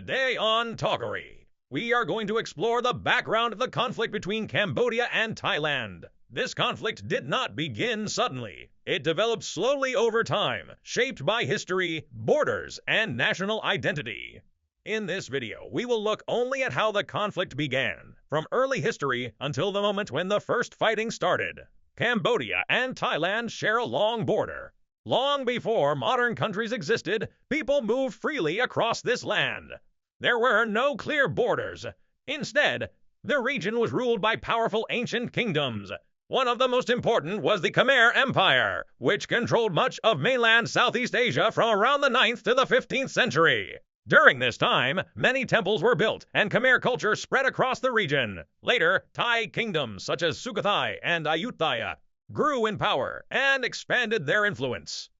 Today on Talkory, we are going to explore the background of the conflict between Cambodia and Thailand. This conflict did not begin suddenly. It developed slowly over time, shaped by history, borders, and national identity. In this video, we will look only at how the conflict began, from early history until the moment when the first fighting started. Cambodia and Thailand share a long border. Long before modern countries existed, people moved freely across this land. There were no clear borders. Instead, the region was ruled by powerful ancient kingdoms. One of the most important was the Khmer Empire, which controlled much of mainland Southeast Asia from around the 9th to the 15th century. During this time, many temples were built, and Khmer culture spread across the region. Later, Thai kingdoms such as Sukhothai and Ayutthaya grew in power and expanded their influence.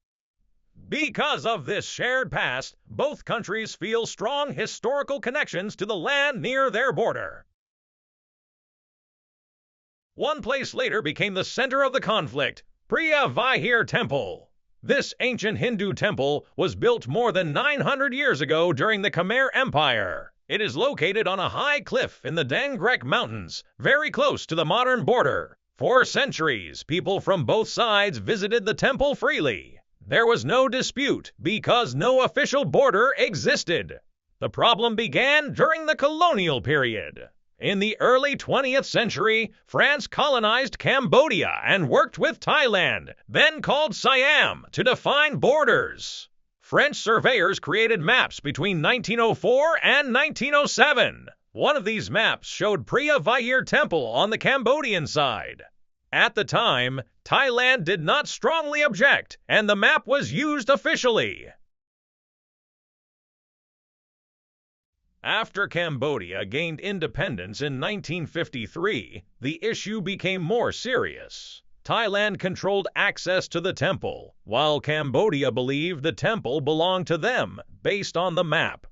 Because of this shared past, both countries feel strong historical connections to the land near their border. One place later became the center of the conflict, Priya Vihar Temple. This ancient Hindu temple was built more than 900 years ago during the Khmer Empire. It is located on a high cliff in the Dangrek Mountains, very close to the modern border. For centuries, people from both sides visited the temple freely. There was no dispute because no official border existed. The problem began during the colonial period. In the early 20th century, France colonized Cambodia and worked with Thailand, then called Siam, to define borders. French surveyors created maps between 1904 and 1907. One of these maps showed Priya Vihar Temple on the Cambodian side. At the time, Thailand did not strongly object, and the map was used officially. After Cambodia gained independence in 1953, the issue became more serious. Thailand controlled access to the temple, while Cambodia believed the temple belonged to them, based on the map.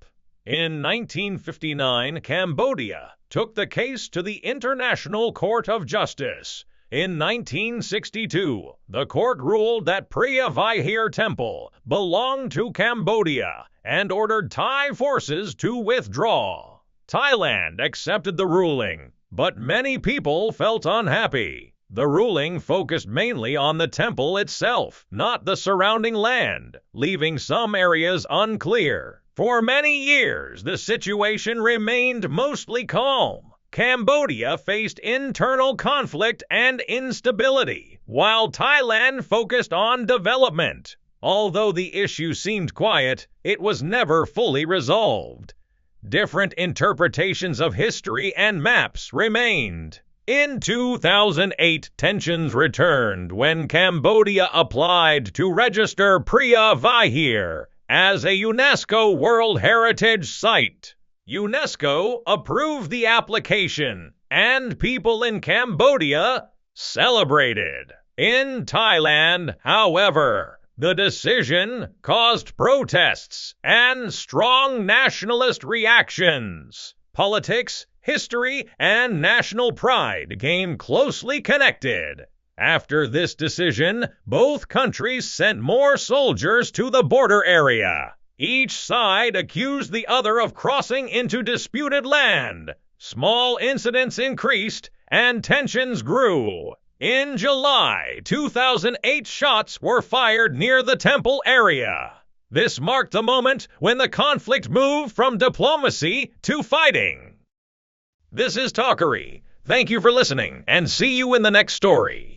In 1959, Cambodia took the case to the International Court of Justice. In 1962, the court ruled that Priya Vihar Temple belonged to Cambodia and ordered Thai forces to withdraw. Thailand accepted the ruling, but many people felt unhappy. The ruling focused mainly on the temple itself, not the surrounding land, leaving some areas unclear. For many years, the situation remained mostly calm. Cambodia faced internal conflict and instability, while Thailand focused on development. Although the issue seemed quiet, it was never fully resolved. Different interpretations of history and maps remained. In 2008, tensions returned when Cambodia applied to register Priya Vihar as a UNESCO World Heritage Site. UNESCO approved the application, and people in Cambodia celebrated. In Thailand, however, the decision caused protests and strong nationalist reactions. Politics, history, and national pride came closely connected. After this decision, both countries sent more soldiers to the border area. Each side accused the other of crossing into disputed land. Small incidents increased, and tensions grew. In July 2008, shots were fired near the temple area. This marked the moment when the conflict moved from diplomacy to fighting. This is Talkory. Thank you for listening, and see you in the next story.